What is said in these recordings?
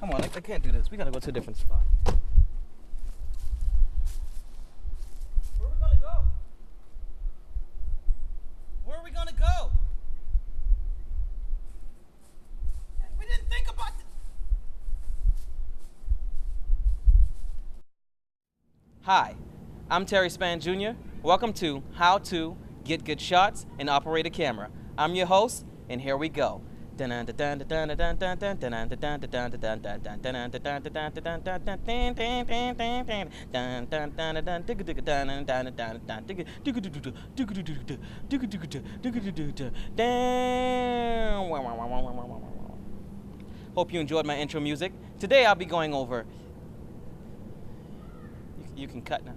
Come on, I can't do this. We gotta go to a different spot. Where are we gonna go? Where are we gonna go? We didn't think about this. Hi, I'm Terry Spann Jr. Welcome to How to Get Good Shots and Operate a Camera. I'm your host, and here we go. Hope you enjoyed my intro music. Today I'll be going over. You can cut now.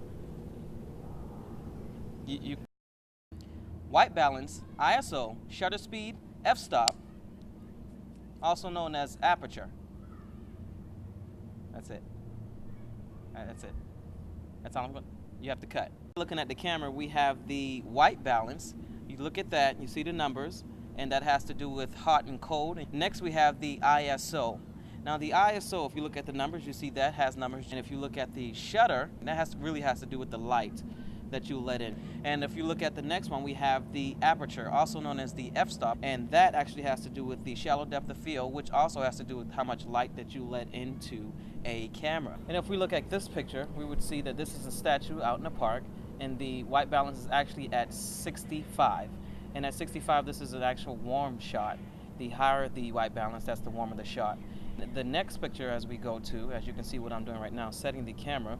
White balance, ISO, shutter speed, f-stop, also known as aperture. That's it. That's it. That's all I'm going. You have to cut. Looking at the camera, we have the white balance. You look at that, you see the numbers, and that has to do with hot and cold. Next, we have the ISO. Now, the ISO, if you look at the numbers, you see that has numbers. And if you look at the shutter, that really has to do with the light that you let in. And if you look at the next one, we have the aperture, also known as the f-stop, and that actually has to do with the shallow depth of field, which also has to do with how much light that you let into a camera. And if we look at this picture, we would see that this is a statue out in the park, and the white balance is actually at 65. And at 65, this is an actual warm shot. The higher the white balance, that's the warmer the shot. The next picture as we go to, as you can see what I'm doing right now, setting the camera,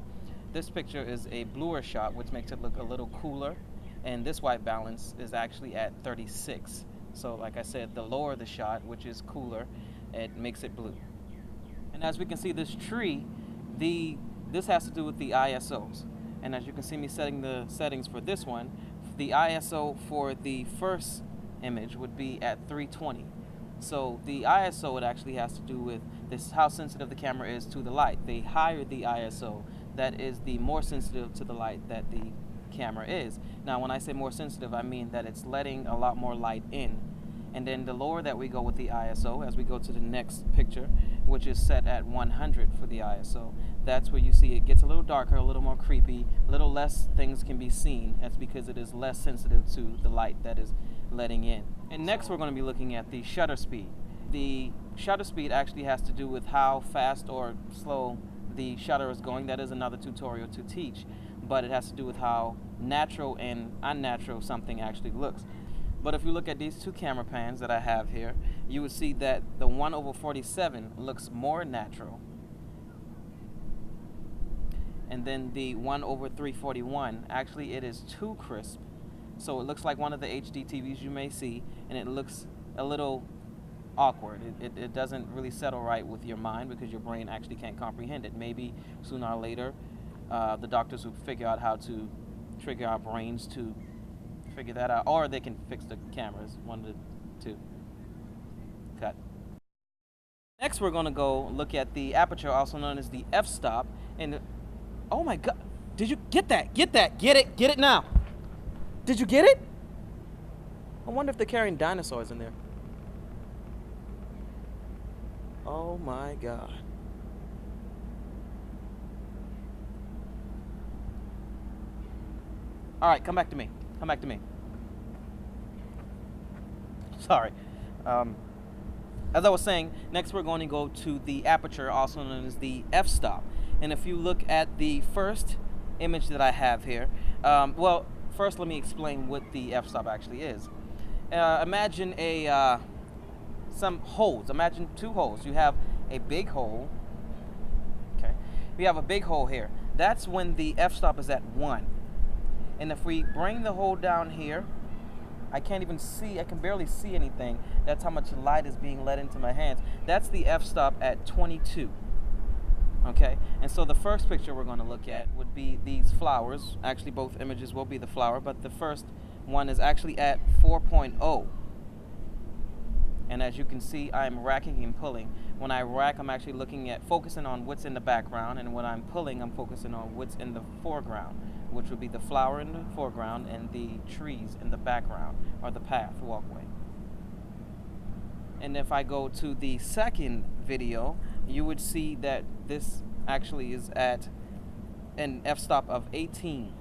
this picture is a bluer shot, which makes it look a little cooler, and this white balance is actually at 36. So like I said, the lower the shot, which is cooler, it makes it blue. And as we can see, this tree, this has to do with the ISOs. And as you can see me setting the settings for this one, the ISO for the first image would be at 320. So the ISO, it actually has to do with this, how sensitive the camera is to the light. The higher the ISO, that is the more sensitive to the light that the camera is. Now, when I say more sensitive, I mean that it's letting a lot more light in. And then the lower that we go with the ISO, as we go to the next picture, which is set at 100 for the ISO, that's where you see it gets a little darker, a little more creepy, a little less things can be seen. That's because it is less sensitive to the light that is letting in. And next we're going to be looking at the shutter speed. The shutter speed actually has to do with how fast or slow the shutter is going. That is another tutorial to teach, but it has to do with how natural and unnatural something actually looks. But if you look at these two camera pans that I have here, you would see that the 1/47 looks more natural. And then the 1/341, actually it is too crisp. So it looks like one of the HD TVs you may see, and it looks a little awkward. It doesn't really settle right with your mind because your brain actually can't comprehend it. Maybe sooner or later, the doctors will figure out how to trigger our brains to figure that out, or they can fix the cameras, one of the two. Cut. Next, we're going to go look at the aperture, also known as the f-stop. And oh my God, did you get that? Get that? Get it? Get it now? Did you get it? I wonder if they're carrying dinosaurs in there. Oh my God. All right, come back to me. Come back to me. Sorry. As I was saying, next we're going to go to the aperture, also known as the f-stop. And if you look at the first image that I have here, well, first let me explain what the f-stop actually is. Imagine some holes. Imagine two holes. You have a big hole. Okay. We have a big hole here. That's when the f-stop is at 1. And if we bring the hole down here, I can't even see, I can barely see anything. That's how much light is being let into my hands. That's the f-stop at 22. Okay, and so the first picture we're going to look at would be these flowers. Actually, both images will be the flower, but the first one is actually at 4.0. And as you can see, I'm racking and pulling. When I rack, I'm actually focusing on what's in the background, and when I'm pulling, I'm focusing on what's in the foreground, which would be the flower in the foreground and the trees in the background, or the path, walkway. And if I go to the second video, you would see that this actually is at an f-stop of 18.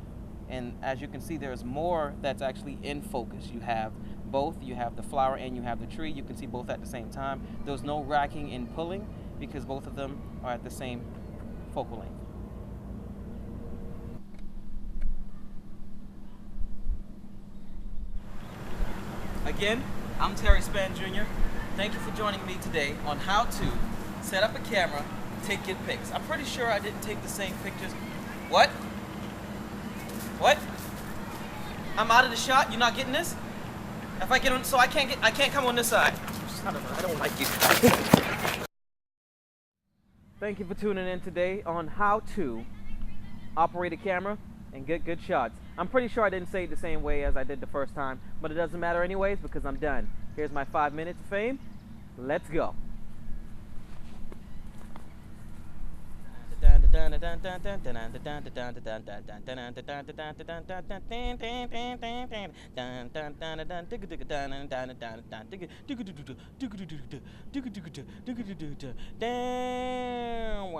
And as you can see, there's more that's actually in focus. You have both. You have the flower and you have the tree. You can see both at the same time. There's no racking and pulling because both of them are at the same focal length. Again, I'm Terry Spann Jr. Thank you for joining me today on how to set up a camera, take good pics. I'm pretty sure I didn't take the same pictures. What? What? I'm out of the shot? You're not getting this? If I get on, so I can't come on this side. Son of a, I don't like you. Thank you for tuning in today on how to operate a camera and get good shots. I'm pretty sure I didn't say it the same way as I did the first time, but it doesn't matter anyways because I'm done. Here's my 5 minutes of fame. Let's go. Damn.